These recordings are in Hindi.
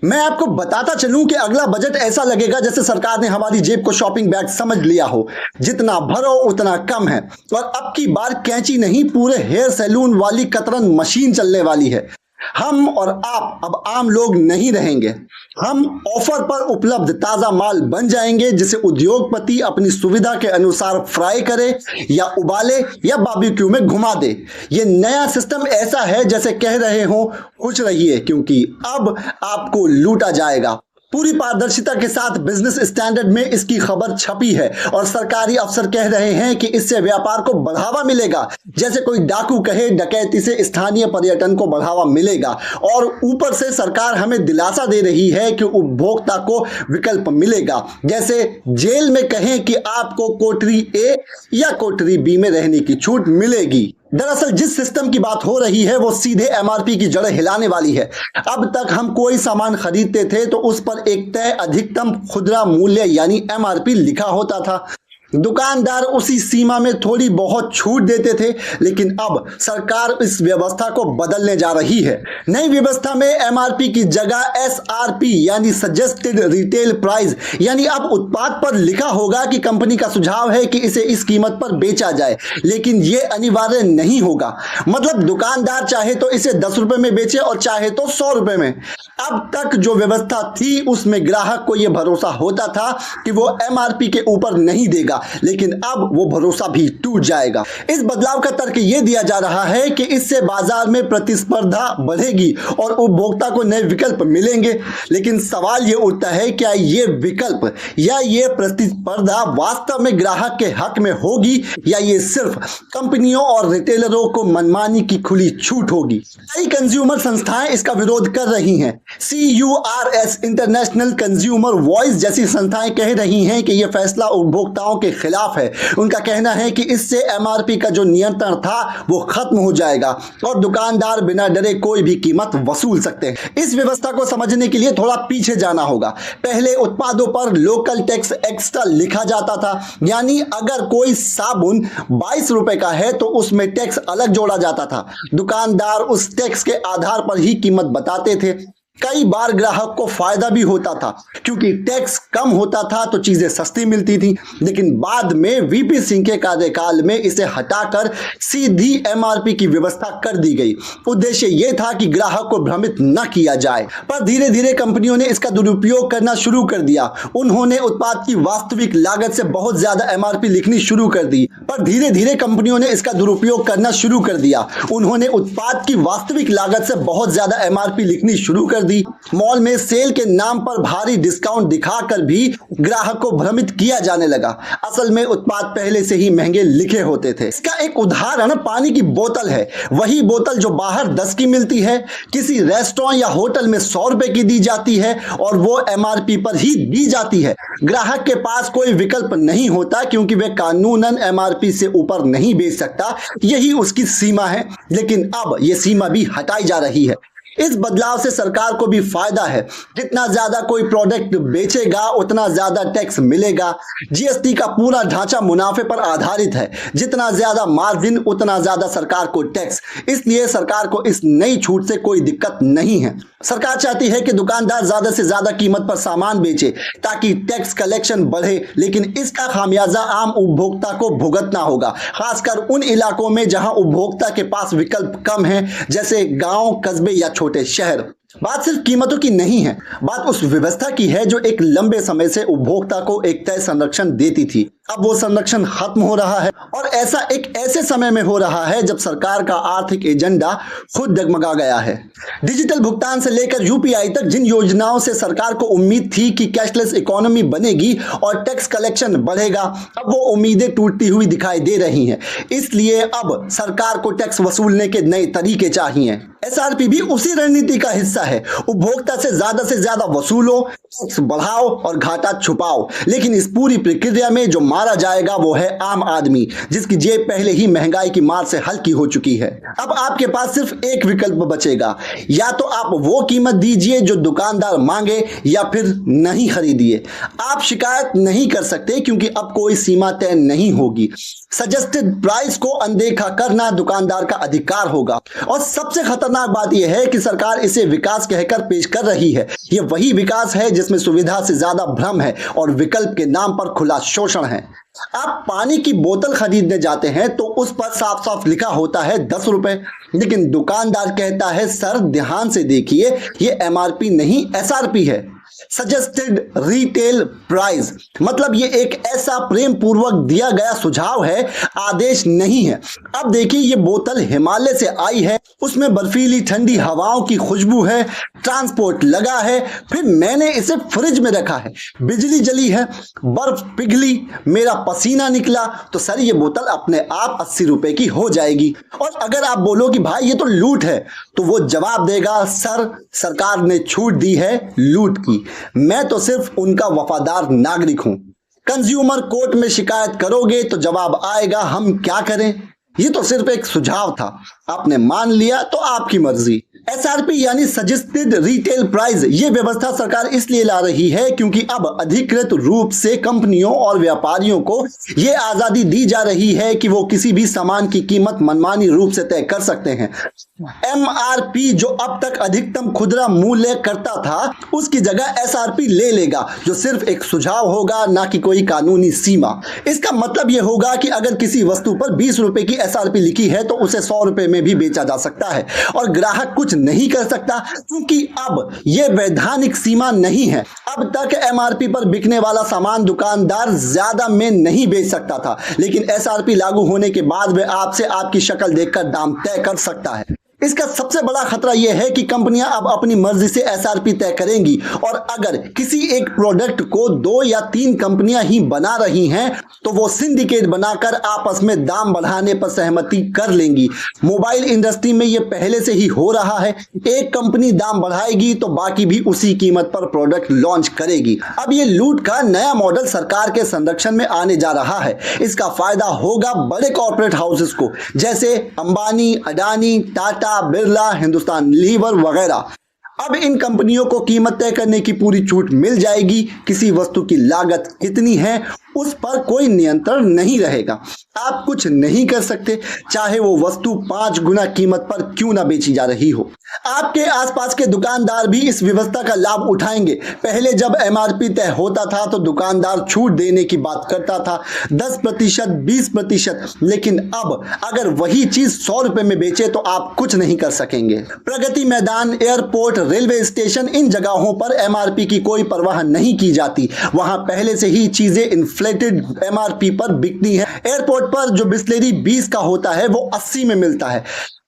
मैं आपको बताता चलूं कि अगला बजट ऐसा लगेगा जैसे सरकार ने हमारी जेब को शॉपिंग बैग समझ लिया हो। जितना भरो उतना कम है। और अब की बार कैंची नहीं, पूरे हेयर सैलून वाली कतरन मशीन चलने वाली है। हम और आप अब आम लोग नहीं रहेंगे। हम ऑफर पर उपलब्ध ताजा माल बन जाएंगे, जिसे उद्योगपति अपनी सुविधा के अनुसार फ्राई करे या उबाले या बारबेक्यू में घुमा दे। ये नया सिस्टम ऐसा है जैसे कह रहे हो खुश रहिए, क्योंकि अब आपको लूटा जाएगा। पूरी पारदर्शिता के साथ बिजनेस स्टैंडर्ड में इसकी खबर छपी है और सरकारी अफसर कह रहे हैं कि इससे व्यापार को बढ़ावा मिलेगा। जैसे कोई डाकू कहे डकैती से स्थानीय पर्यटन को बढ़ावा मिलेगा। और ऊपर से सरकार हमें दिलासा दे रही है कि उपभोक्ता को विकल्प मिलेगा। जैसे जेल में कहें कि आपको कोठरी ए या कोठरी बी में रहने की छूट मिलेगी। दरअसल जिस सिस्टम की बात हो रही है वो सीधे एमआरपी की जड़ें हिलाने वाली है। अब तक हम कोई सामान खरीदते थे तो उस पर एक तय अधिकतम खुदरा मूल्य यानी एमआरपी लिखा होता था। दुकानदार उसी सीमा में थोड़ी बहुत छूट देते थे, लेकिन अब सरकार इस व्यवस्था को बदलने जा रही है। नई व्यवस्था में एमआरपी की जगह एसआरपी यानी सजेस्टेड रिटेल प्राइस, यानी अब उत्पाद पर लिखा होगा कि कंपनी का सुझाव है कि इसे इस कीमत पर बेचा जाए, लेकिन यह अनिवार्य नहीं होगा। मतलब दुकानदार चाहे तो इसे 10 रुपए में बेचे और चाहे तो 100 रुपए में। अब तक जो व्यवस्था थी उसमें ग्राहक को यह भरोसा होता था कि वो एमआरपी के ऊपर नहीं देगा, लेकिन अब वो भरोसा भी टूट जाएगा। इस बदलाव का तर्क ये दिया जा रहा है कि इससे बाजार में प्रतिस्पर्धा बढ़ेगी और उपभोक्ता को नए विकल्प मिलेंगे। लेकिन सवाल ये उठता है, क्या ये विकल्प या ये प्रतिस्पर्धा वास्तव में ग्राहक के हक में होगी या ये सिर्फ कंपनियों और रिटेलरों को मनमानी की खुली छूट होगी? कई कंज्यूमर संस्थाएं इसका विरोध कर रही हैं। CURS इंटरनेशनल कंज्यूमर वॉइस जैसी संस्थाएं कह रही हैं कि यह फैसला उपभोक्ताओं के खिलाफ है। उनका कहना है कि इससे एमआरपी का जो नियंत्रण था वो खत्म हो जाएगा और दुकानदार बिना डरे कोई भी कीमत वसूल सकते हैं। इस व्यवस्था को समझने के लिए थोड़ा पीछे जाना होगा। पहले उत्पादों पर लोकल टैक्स एक्स्ट्रा लिखा जाता था, यानी अगर कोई साबुन 22 रुपए का है तो उसमें टैक्स अलग जोड़ा जाता था। दुकानदार उस टैक्स के आधार पर ही कीमत बताते थे। कई बार ग्राहक को फायदा भी होता था, क्योंकि टैक्स कम होता था तो चीजें सस्ती मिलती थी। लेकिन बाद में वीपी सिंह के कार्यकाल में इसे हटाकर सीधी एमआरपी की व्यवस्था कर दी गई। उद्देश्य यह था कि ग्राहक को भ्रमित न किया जाए। पर धीरे धीरे कंपनियों ने इसका दुरुपयोग करना शुरू कर दिया। उन्होंने उत्पाद की वास्तविक लागत से बहुत ज्यादा एमआरपी लिखनी शुरू कर दी। पर धीरे धीरे कंपनियों ने इसका दुरुपयोग करना शुरू कर दिया। उन्होंने उत्पाद की वास्तविक लागत से बहुत ज्यादा एमआरपी लिखनी शुरू कर दी। मॉल में सेल के नाम पर भारी डिस्काउंट दिखाकर भी ग्राहक को भ्रमित किया जाने लगा। असल में उत्पाद पहले से ही महंगे लिखे होते थे। इसका एक उदाहरण पानी की बोतल है। वही बोतल जो बाहर 10 की मिलती है, किसी रेस्टोरेंट या होटल में 100 रुपए की दी जाती है और वो एमआरपी पर ही दी जाती है। ग्राहक के पास कोई विकल्प नहीं होता, क्योंकि वह कानूनन एमआरपी से ऊपर नहीं बेच सकता। यही उसकी सीमा है। लेकिन अब यह सीमा भी हटाई जा रही है। इस बदलाव से सरकार को भी फायदा है। जितना ज्यादा कोई प्रोडक्ट बेचेगा उतना ज्यादा टैक्स मिलेगा। जीएसटी का पूरा ढांचा मुनाफे पर आधारित है। जितना ज्यादा मार्जिन उतना ज्यादा सरकार को टैक्स। इसलिए सरकार को इस नई छूट से कोई दिक्कत नहीं है। सरकार चाहती है कि दुकानदार ज्यादा से ज्यादा कीमत पर सामान बेचे ताकि टैक्स कलेक्शन बढ़े, लेकिन इसका खामियाजा आम उपभोक्ता को भुगतना होगा, खासकर उन इलाकों में जहां उपभोक्ता के पास विकल्प कम है, जैसे गांव, कस्बे या छोटे शहर। बात सिर्फ कीमतों की नहीं है, बात उस व्यवस्था की है जो एक लंबे समय से उपभोक्ता को एक तय संरक्षण देती थी। अब वो संरक्षण खत्म हो रहा है और ऐसा एक ऐसे समय में हो रहा है जब सरकार का आर्थिक एजेंडा खुद डगमगा गया है। डिजिटल भुगतान से लेकर यूपीआई तक जिन योजनाओं से सरकार को उम्मीद थी कि कैशलेस इकोनॉमी बनेगी और टैक्स कलेक्शन बढ़ेगा, अब वो उम्मीदें टूटती हुई दिखाई दे रही हैं। इसलिए अब सरकार को टैक्स वसूलने के नए तरीके चाहिए। एसआरपी भी उसी रणनीति का हिस्सा है। उपभोक्ता से ज्यादा वसूलो, टैक्स बढ़ाओ और घाटा छुपाओ। लेकिन इस पूरी प्रक्रिया में जो मारा जाएगा वो है आम आदमी, जिसकी जेब पहले ही महंगाई की मार से हल्की हो चुकी है। अब आपके पास सिर्फ एक विकल्प बचेगा, या तो आप वो कीमत दीजिए जो दुकानदार मांगे या फिर नहीं खरीदिए। आप शिकायत नहीं कर सकते क्योंकि अब कोई सीमा तय नहीं होगी। सजेस्टेड प्राइस को अनदेखा करना दुकानदार का अधिकार होगा। और सबसे खतरनाक बात यह है कि सरकार इसे विकास कहकर पेश कर रही है। यह वही विकास है जिसमें सुविधा से ज्यादा भ्रम है और विकल्प के नाम पर खुला शोषण है। आप पानी की बोतल खरीदने जाते हैं तो उस पर साफ साफ लिखा होता है 10 रुपए, लेकिन दुकानदार कहता है सर ध्यान से देखिए ये MRP नहीं SRP है। सजेस्टेड रिटेल प्राइस मतलब ये एक ऐसा प्रेम पूर्वक दिया गया सुझाव है, आदेश नहीं है। अब देखिए ये बोतल हिमालय से आई है, उसमें बर्फीली ठंडी हवाओं की खुशबू है, ट्रांसपोर्ट लगा है, फिर मैंने इसे फ्रिज में रखा है, बिजली जली है, बर्फ पिघली, मेरा पसीना निकला, तो सर ये बोतल अपने आप 80 रुपए की हो जाएगी। और अगर आप बोलो कि भाई ये तो लूट है, तो वो जवाब देगा सर सरकार ने छूट दी है लूट की, मैं तो सिर्फ उनका वफादार नागरिक हूं। कंज्यूमर कोर्ट में शिकायत करोगे तो जवाब आएगा हम क्या करें, ये तो सिर्फ एक सुझाव था, आपने मान लिया तो आपकी मर्जी। SRP यानी सजेस्टेड रिटेल प्राइस ये व्यवस्था सरकार इसलिए ला रही है क्योंकि अब अधिकृत रूप से कंपनियों और व्यापारियों को ये आजादी दी जा रही है कि वो किसी भी सामान की कीमत मनमानी रूप से तय कर सकते हैं। MRP जो अब तक अधिकतम खुदरा मूल्य करता था उसकी जगह SRP ले लेगा, जो सिर्फ एक सुझाव होगा ना कि कोई कानूनी सीमा। इसका मतलब यह होगा कि अगर किसी वस्तु पर 20 रुपए की SRP लिखी है तो उसे 100 रुपए में भी बेचा जा सकता है और ग्राहक कुछ नहीं कर सकता, क्योंकि अब यह वैधानिक सीमा नहीं है। अब तक MRP पर बिकने वाला सामान दुकानदार ज्यादा में नहीं बेच सकता था, लेकिन SRP लागू होने के बाद वह आपसे आपकी शक्ल देखकर दाम तय कर सकता है। इसका सबसे बड़ा खतरा यह है कि कंपनियां अब अपनी मर्जी से SRP तय करेंगी और अगर किसी एक प्रोडक्ट को 2 या 3 कंपनियां ही बना रही हैं तो वो सिंडिकेट बनाकर आपस में दाम बढ़ाने पर सहमति कर लेंगी। मोबाइल इंडस्ट्री में यह पहले से ही हो रहा है, एक कंपनी दाम बढ़ाएगी तो बाकी भी उसी कीमत पर प्रोडक्ट लॉन्च करेगी। अब ये लूट का नया मॉडल सरकार के संरक्षण में आने जा रहा है। इसका फायदा होगा बड़े कॉर्पोरेट हाउसेस को, जैसे अंबानी, अडानी, टाटा, बिरला, हिंदुस्तान लीवर वगैरह। अब इन कंपनियों को कीमत तय करने की पूरी छूट मिल जाएगी। किसी वस्तु की लागत कितनी है उस पर कोई नियंत्रण नहीं रहेगा। आप कुछ नहीं कर सकते, चाहे वो वस्तु 5 गुना कीमत पर क्यों ना बेची जा रही हो। आपके आसपास के दुकानदार भी इस व्यवस्था का लाभ उठाएंगे। पहले जब MRP तय होता था तो दुकानदार छूट देने की बात करता था, 10%, 20%, लेकिन अब अगर वही चीज 100 रुपए में बेचे तो आप कुछ नहीं कर सकेंगे। Pragati Maidan, airport, railway station, इन जगहों पर MRP की कोई परवाह नहीं की जाती। वहां पहले से ही चीजें इन्फ्लेटेड MRP पर बिकती है। एयरपोर्ट पर जो बिस्लेरी 20 का होता है वो 80 में मिलता है।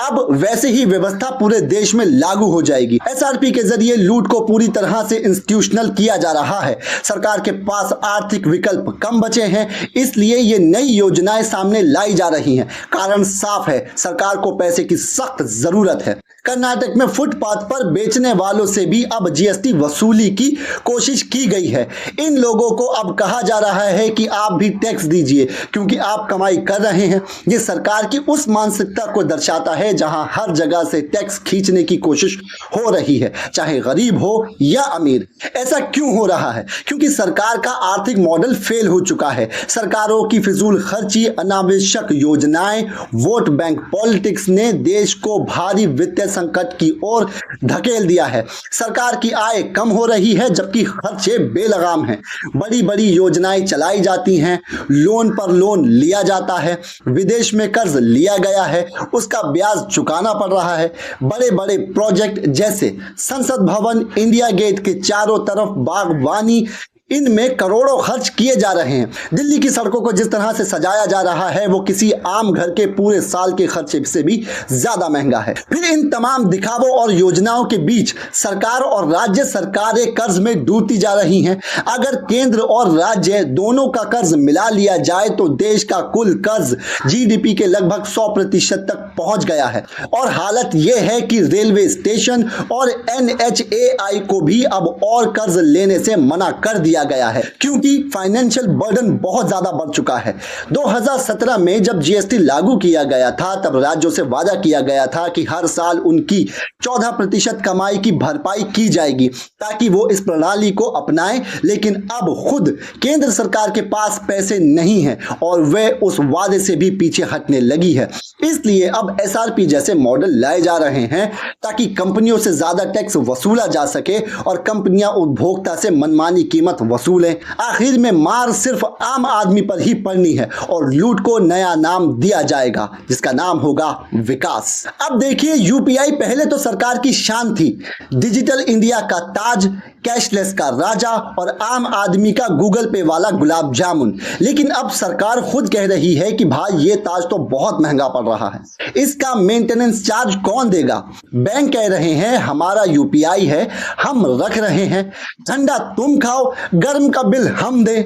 अब वैसे ही व्यवस्था पूरे देश में लागू हो जाएगी। SRP के जरिए लूट को पूरी तरह से इंस्टीट्यूशनल किया जा रहा है। सरकार के पास आर्थिक विकल्प कम बचे हैं, इसलिए ये नई योजनाएं सामने लाई जा रही हैं। कारण साफ है, सरकार को पैसे की सख्त जरूरत है। कर्नाटक में फुटपाथ पर बेचने वालों से भी अब GST वसूली की कोशिश की गई है। इन लोगों को अब कहा जा रहा है कि आप भी टैक्स दीजिए क्योंकि आप कमाई कर रहे हैं। ये सरकार की उस मानसिकता को दर्शाता है जहां हर जगह से टैक्स खींचने की कोशिश हो रही है, चाहे गरीब हो या अमीर। ऐसा क्यों हो रहा है? क्योंकि सरकार का आर्थिक मॉडल फेल हो चुका है। सरकारों की फिजूल खर्ची, अनावश्यक योजनाएं, वोट बैंक पॉलिटिक्स ने देश को भारी वित्तीय संकट की ओर धकेल दिया है। सरकार की आय कम हो रही है जबकि खर्चे बेलगाम हैं। बड़ी बड़ी योजनाएं चलाई जाती हैं, लोन पर लोन लिया जाता है, विदेश में कर्ज लिया गया है, उसका ब्याज चुकाना पड़ रहा है। बड़े बड़े प्रोजेक्ट जैसे संसद भवन, इंडिया गेट के चारों तरफ बागवानी, इनमें करोड़ों खर्च किए जा रहे हैं। दिल्ली की सड़कों को जिस तरह से सजाया जा रहा है वो किसी आम घर के पूरे साल के खर्चे से भी ज्यादा महंगा है। फिर इन तमाम दिखावों और योजनाओं के बीच सरकार और राज्य सरकारें कर्ज में डूबती जा रही हैं। अगर केंद्र और राज्य दोनों का कर्ज मिला लिया जाए तो देश का कुल कर्ज GDP के लगभग 100% तक पहुंच गया है। और हालत यह है कि रेलवे स्टेशन और NHAI को भी अब और कर्ज लेने से मना कर दिया किया गया है क्योंकि फाइनेंशियल बर्डन बहुत ज्यादा बढ़ चुका है। 2017 में जब जीएसटी लागू किया गया था तब राज्यों से वादा किया गया था कि हर साल उनकी 14% कमाई की भरपाई की जाएगी ताकि वो इस प्रणाली को अपनाएं, लेकिन अब खुद केंद्र सरकार के पास पैसे नहीं है और वे उस वादे से भी पीछे हटने लगी है। इसलिए अब एसआरपी जैसे मॉडल लाए जा रहे हैं ताकि कंपनियों से ज्यादा टैक्स वसूला जा सके और कंपनियां उपभोक्ता से मनमानी कीमत वसूलें। आखिर में मार सिर्फ आम आदमी पर ही पड़नी है और लूट को नया नाम दिया जाएगा जिसका नाम होगा विकास। अब देखिए, यूपीआई पहले तो सरकार की शान थी, डिजिटल इंडिया का ताज, कैशलेस का राजा और आम आदमी का गूगल पे वाला गुलाब जामुन। लेकिन अब सरकार खुद कह रही है कि भाई ये ताज तो बहुत महंगा पड़ रहा है, इसका मेंटेनेंस चार्ज कौन देगा। बैंक कह रहे हैं हमारा यूपीआई है, हम रख रहे हैं, ठंडा तुम खाओ, गर्म का बिल हम दे।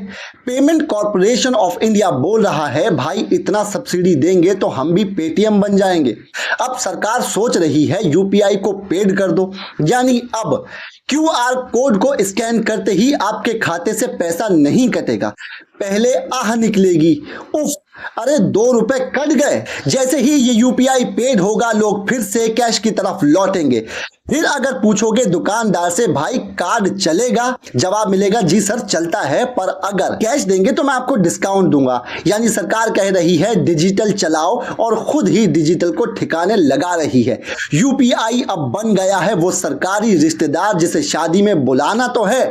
पेमेंट कॉर्पोरेशन ऑफ इंडिया बोल रहा है भाई इतना सब्सिडी देंगे तो हम भी पेटीएम बन जाएंगे। अब सरकार सोच रही है यूपीआई को पेड कर दो, यानी अब क्यूआर कोड को स्कैन करते ही आपके खाते से पैसा नहीं कटेगा, पहले आह निकलेगी, उफ अरे 2 रुपए कट गए। जैसे ही ये यूपीआई पेड होगा लोग फिर से कैश की तरफ लौटेंगे। फिर अगर पूछोगे दुकानदार से भाई कार्ड चलेगा, जवाब मिलेगा जी सर चलता है, पर अगर कैश देंगे तो मैं आपको डिस्काउंट दूंगा। यानी सरकार कह रही है डिजिटल चलाओ और खुद ही डिजिटल को ठिकाने लगा रही है। यूपीआई अब बन गया है वो सरकारी रिश्तेदार जिसे शादी में बुलाना तो है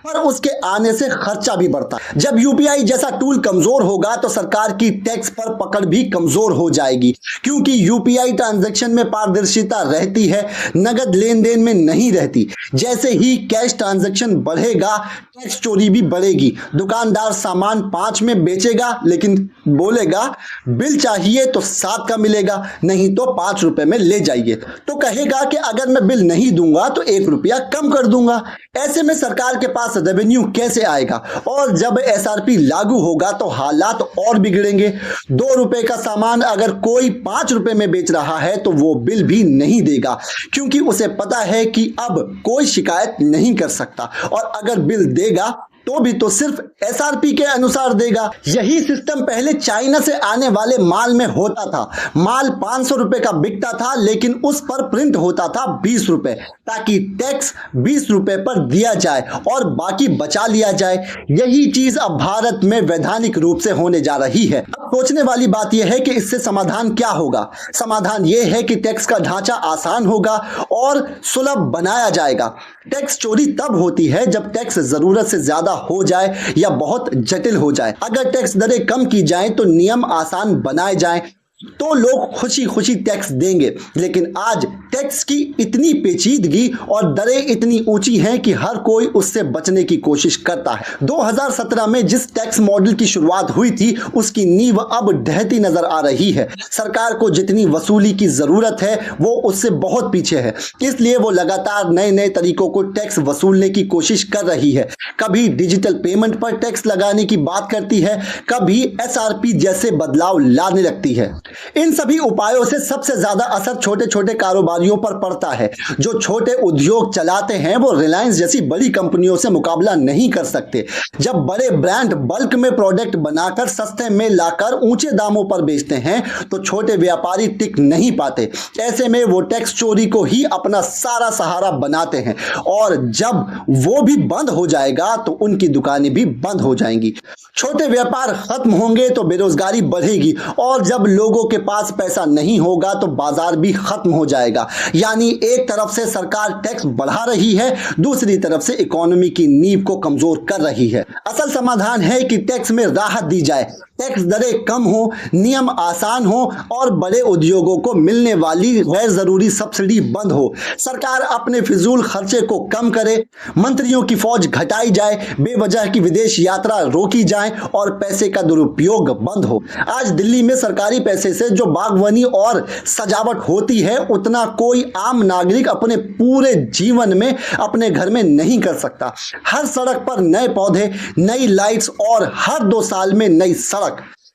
पर उसके आने से खर्चा भी बढ़ता है। जब यूपीआई जैसा टूल कमजोर होगा तो सरकार की टैक्स पर पकड़ भी कमजोर हो जाएगी, क्योंकि यूपीआई ट्रांजैक्शन में पारदर्शिता रहती है, नगद लेन देन में नहीं रहती। जैसे ही कैश ट्रांजैक्शन बढ़ेगा टैक्स चोरी भी बढ़ेगी। दुकानदार सामान 5 में बेचेगा लेकिन बोलेगा बिल चाहिए तो 7 का मिलेगा, नहीं तो 5 रुपए में ले जाइए। तो कहेगा कि अगर मैं बिल नहीं दूंगा तो 1 रुपया कम कर दूंगा। ऐसे में सरकार के पास रेवेन्यू कैसे आएगा? और जब एसआरपी लागू होगा तो हालात और बिगड़ेंगे। 2 रुपए का सामान अगर कोई 5 रुपए में बेच रहा है तो वो बिल भी नहीं देगा, क्योंकि उसे पता है कि अब कोई शिकायत नहीं कर सकता और अगर बिल देगा तो भी तो सिर्फ एसआरपी के अनुसार देगा। यही सिस्टम पहले चाइना से आने वाले माल में होता था। माल 500 रुपए का बिकता था लेकिन उस पर प्रिंट होता था 20 रुपए, ताकि टैक्स 20 रुपए पर दिया जाए और बाकी बचा लिया जाए। यही चीज अब भारत में वैधानिक रूप से होने जा रही है। अब सोचने वाली बात यह है कि इससे समाधान क्या होगा। समाधान यह है कि टैक्स का ढांचा आसान होगा और सुलभ बनाया जाएगा। टैक्स चोरी तब होती है जब टैक्स जरूरत से ज्यादा हो जाए या बहुत जटिल हो जाए। अगर टैक्स दरें कम की जाएं तो नियम आसान बनाए जाएं तो लोग खुशी खुशी टैक्स देंगे। लेकिन आज टैक्स की इतनी पेचीदगी और दरें इतनी ऊंची हैं कि हर कोई उससे बचने की कोशिश करता है। 2017 में जिस टैक्स मॉडल की शुरुआत हुई थी उसकी नींव अब ढहती नजर आ रही है। सरकार को जितनी वसूली की जरूरत है वो उससे बहुत पीछे है, इसलिए वो लगातार नए नए तरीकों को टैक्स वसूलने की कोशिश कर रही है। कभी डिजिटल पेमेंट पर टैक्स लगाने की बात करती है, कभी एसआरपी जैसे बदलाव लाने लगती है। इन सभी उपायों से सबसे ज्यादा असर छोटे छोटे कारोबारियों पर पड़ता है। जो छोटे उद्योग चलाते हैं वो रिलायंस जैसी बड़ी कंपनियों से मुकाबला नहीं कर सकते। जब बड़े ब्रांड बल्क में प्रोडक्ट बनाकर सस्ते में लाकर ऊंचे दामों पर बेचते हैं तो छोटे व्यापारी टिक नहीं पाते। ऐसे में वो टैक्स चोरी को ही अपना सारा सहारा बनाते हैं और जब वो भी बंद हो जाएगा तो उनकी दुकानें भी बंद हो जाएंगी। छोटे व्यापार खत्म होंगे तो बेरोजगारी बढ़ेगी और जब लोगों के पास पैसा नहीं होगा तो बाजार भी खत्म हो जाएगा। यानी एक तरफ से सरकार टैक्स बढ़ा रही है, दूसरी तरफ से इकोनॉमी की नींव को कमजोर कर रही है। असल समाधान है कि टैक्स में राहत दी जाए, टैक्स दरें कम हो, नियम आसान हो और बड़े उद्योगों को मिलने वाली गैर जरूरी सब्सिडी बंद हो। सरकार अपने फिजूल खर्चे को कम करे, मंत्रियों की फौज घटाई जाए, बेवजह की विदेश यात्रा रोकी जाए और पैसे का दुरुपयोग बंद हो। आज दिल्ली में सरकारी पैसे से जो बागवानी और सजावट होती है उतना कोई आम नागरिक अपने पूरे जीवन में अपने घर में नहीं कर सकता। हर सड़क पर नए पौधे, नई लाइट्स और हर 2 साल में नई सड़क।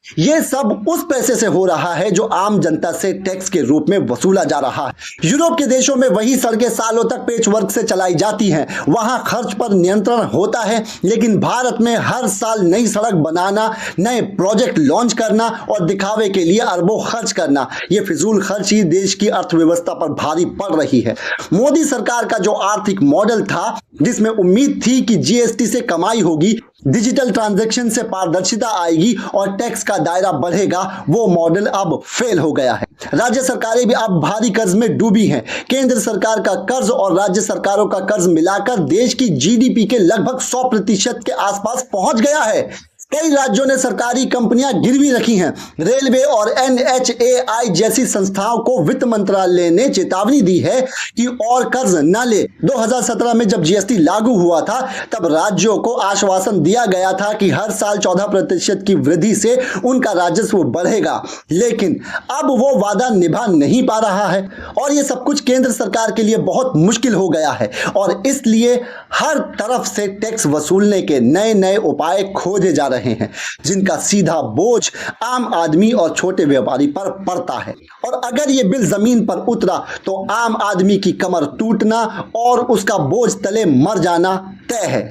ये सब उस पैसे से हो रहा है जो आम जनता से टैक्स के रूप में वसूला जा रहा है। यूरोप के देशों में वही सड़कें सालों तक पेचवर्क से चलाई जाती हैं, वहां खर्च पर नियंत्रण होता है, लेकिन भारत में हर साल नई सड़क बनाना, नए प्रोजेक्ट लॉन्च करना और दिखावे के लिए अरबों खर्च करना, ये फिजूल खर्ची देश की अर्थव्यवस्था पर भारी पड़ रही है। मोदी सरकार का जो आर्थिक मॉडल था, जिसमें उम्मीद थी कि जीएसटी से कमाई होगी, डिजिटल ट्रांजैक्शन से पारदर्शिता आएगी और टैक्स का दायरा बढ़ेगा, वो मॉडल अब फेल हो गया है। राज्य सरकारें भी अब भारी कर्ज में डूबी हैं। केंद्र सरकार का कर्ज और राज्य सरकारों का कर्ज मिलाकर देश की जीडीपी के लगभग 100% के आसपास पहुंच गया है। कई राज्यों ने सरकारी कंपनियां गिरवी रखी हैं। रेलवे और एनएचएआई जैसी संस्थाओं को वित्त मंत्रालय ने चेतावनी दी है कि और कर्ज न ले। 2017 में जब जीएसटी लागू हुआ था, तब राज्यों को आश्वासन दिया गया था कि हर साल 14% की वृद्धि से उनका राजस्व बढ़ेगा, लेकिन अब वो वादा निभा नहीं पा रहा है और ये सब कुछ केंद्र सरकार के लिए बहुत मुश्किल हो गया है और इसलिए हर तरफ से टैक्स वसूलने के नए नए उपाय खोजे जा रहे हैं, जिनका सीधा बोझ आम आदमी और छोटे व्यापारी पर पड़ता है। और अगर ये बिल जमीन पर उतरा तो आम आदमी की कमर टूटना और उसका बोझ तले मर जाना तय है।